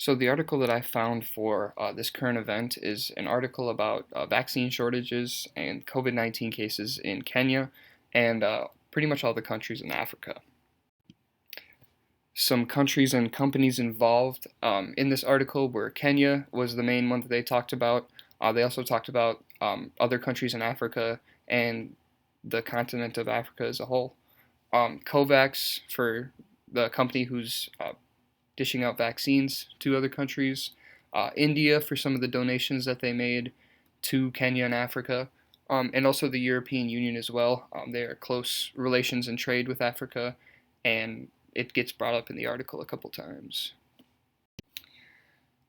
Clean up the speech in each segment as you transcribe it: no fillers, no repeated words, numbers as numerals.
So the article that I found for this current event is an article about vaccine shortages and COVID-19 cases in Kenya and pretty much all the countries in Africa. Some countries and companies involved in this article were Kenya was the main one that they talked about. They also talked about other countries in Africa and the continent of Africa as a whole. COVAX for the company who's dishing out vaccines to other countries. India for some of the donations that they made to Kenya and Africa, and also the European Union as well. They are close relations and trade with Africa, and it gets brought up in the article a couple times.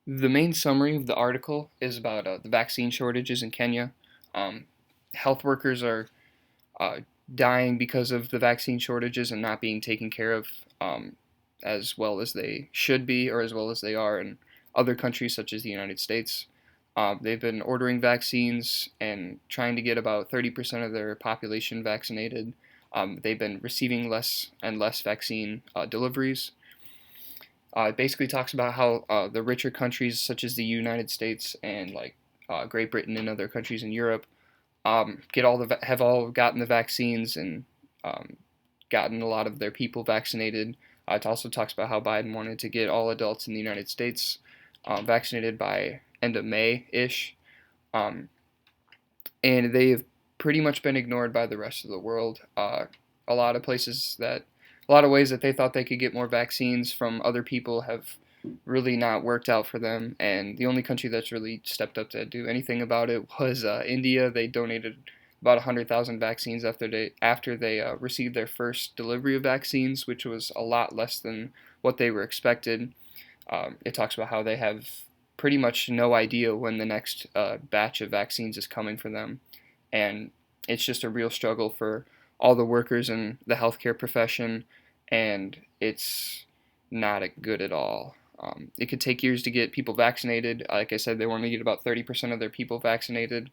The main summary of the article is about the vaccine shortages in Kenya. Um, Health workers are uh, dying because of the vaccine shortages and not being taken care of as well as they should be or as well as they are in other countries such as the United States. They've been ordering vaccines and trying to get about 30% of their population vaccinated. They've been receiving less and less vaccine deliveries. It basically talks about how the richer countries such as the United States and like Great Britain and other countries in Europe have all gotten the vaccines and gotten a lot of their people vaccinated. It also talks about how Biden wanted to get all adults in the United States vaccinated by end of May ish, um, and they've pretty much been ignored by the rest of the world. A lot of places that, a lot of ways that they thought they could get more vaccines from other people have really not worked out for them. And the only country that's really stepped up to do anything about it was India. They donated about 100,000 vaccines after they received their first delivery of vaccines, which was a lot less than what they were expected. It talks about how they have pretty much no idea when the next batch of vaccines is coming for them, and it's just a real struggle for all the workers in the healthcare profession, and it's not good at all. It could take years to get people vaccinated. Like I said, they want to get about 30% of their people vaccinated.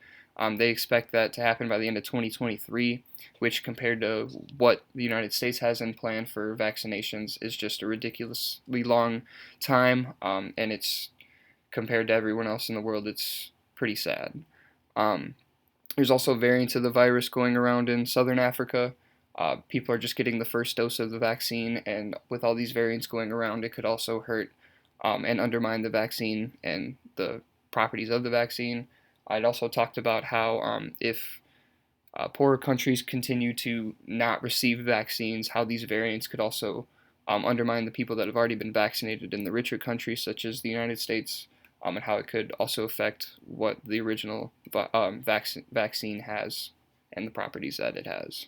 They expect that to happen by the end of 2023, which compared to what the United States has in plan for vaccinations is just a ridiculously long time, and it's compared to everyone else in the world, it's pretty sad. Um, there's also variants of the virus going around in southern Africa. People are just getting the first dose of the vaccine, and with all these variants going around, it could also hurt and undermine the vaccine and the properties of the vaccine. I'd also talked about how if poorer countries continue to not receive vaccines, how these variants could also undermine the people that have already been vaccinated in the richer countries, such as the United States, and how it could also affect what the original vaccine has and the properties that it has.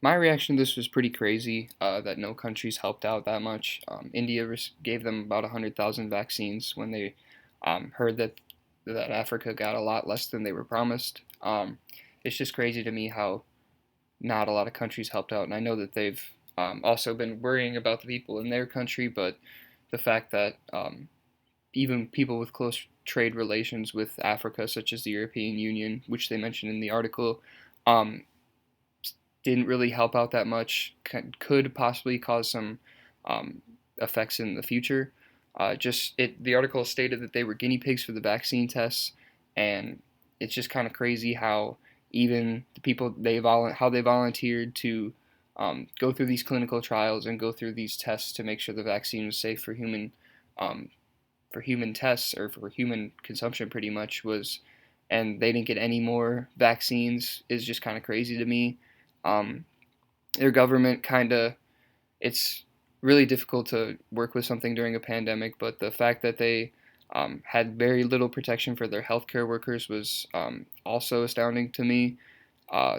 My reaction to this was pretty crazy, that no countries helped out that much. India gave them about 100,000 vaccines when they heard that Africa got a lot less than they were promised. It's just crazy to me how not a lot of countries helped out, and I know that they've also been worrying about the people in their country, but the fact that even people with close trade relations with Africa, such as the European Union, which they mentioned in the article, um, didn't really help out that much, could possibly cause some um, effects in the future. The article stated that they were guinea pigs for the vaccine tests, and it's just kind of crazy how even the people how they volunteered to go through these clinical trials and go through these tests to make sure the vaccine was safe um, for human tests or for human consumption, pretty much was, and they didn't get any more vaccines is just kind of crazy to me. Um, their government it's really difficult to work with something during a pandemic, but the fact that they had very little protection for their healthcare workers was also astounding to me.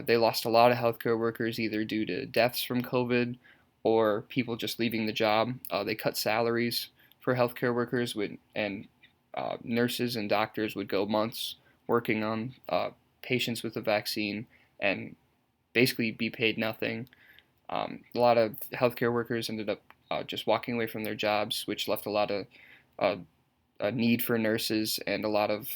They lost a lot of healthcare workers either due to deaths from COVID or people just leaving the job. They cut salaries for healthcare workers and nurses and doctors would go months working on patients with the vaccine and basically be paid nothing. A lot of healthcare workers ended up just walking away from their jobs, which left a lot of uh, a need for nurses and a lot of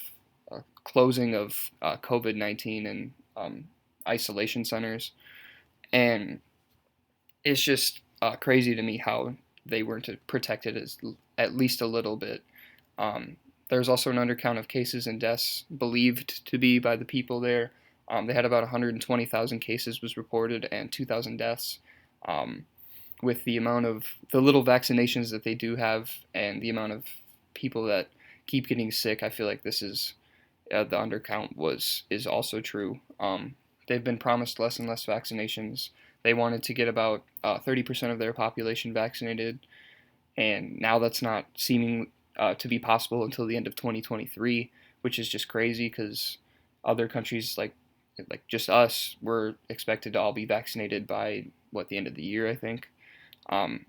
closing of COVID-19 and isolation centers. And it's just crazy to me how they weren't protected at least a little bit. There's also an undercount of cases and deaths believed to be by the people there. They had about 120,000 cases was reported and 2,000 deaths. With the amount of the little vaccinations that they do have and the amount of people that keep getting sick, I feel like this is the undercount is also true. They've been promised less and less vaccinations. They wanted to get about 30% of their population vaccinated, and now that's not seeming to be possible until the end of 2023, which is just crazy because other countries like just us were expected to all be vaccinated by the end of the year, I think. Um,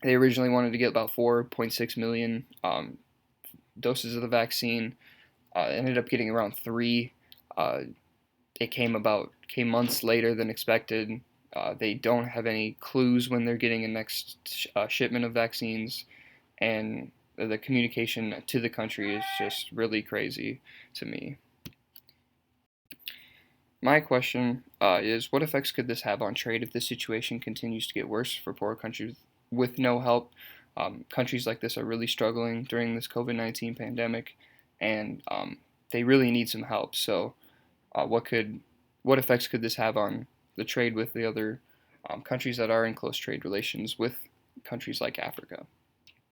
they originally wanted to get about 4.6 million doses of the vaccine. Ended up getting around 3. Uh, it came months later than expected. They don't have any clues when they're getting a next shipment of vaccines, and the communication to the country is just really crazy to me. My question is, what effects could this have on trade if the situation continues to get worse for poor countries with no help? Countries like this are really struggling during this COVID-19 pandemic, and they really need some help. So, what effects could this have on the trade with the other countries that are in close trade relations with countries like Africa?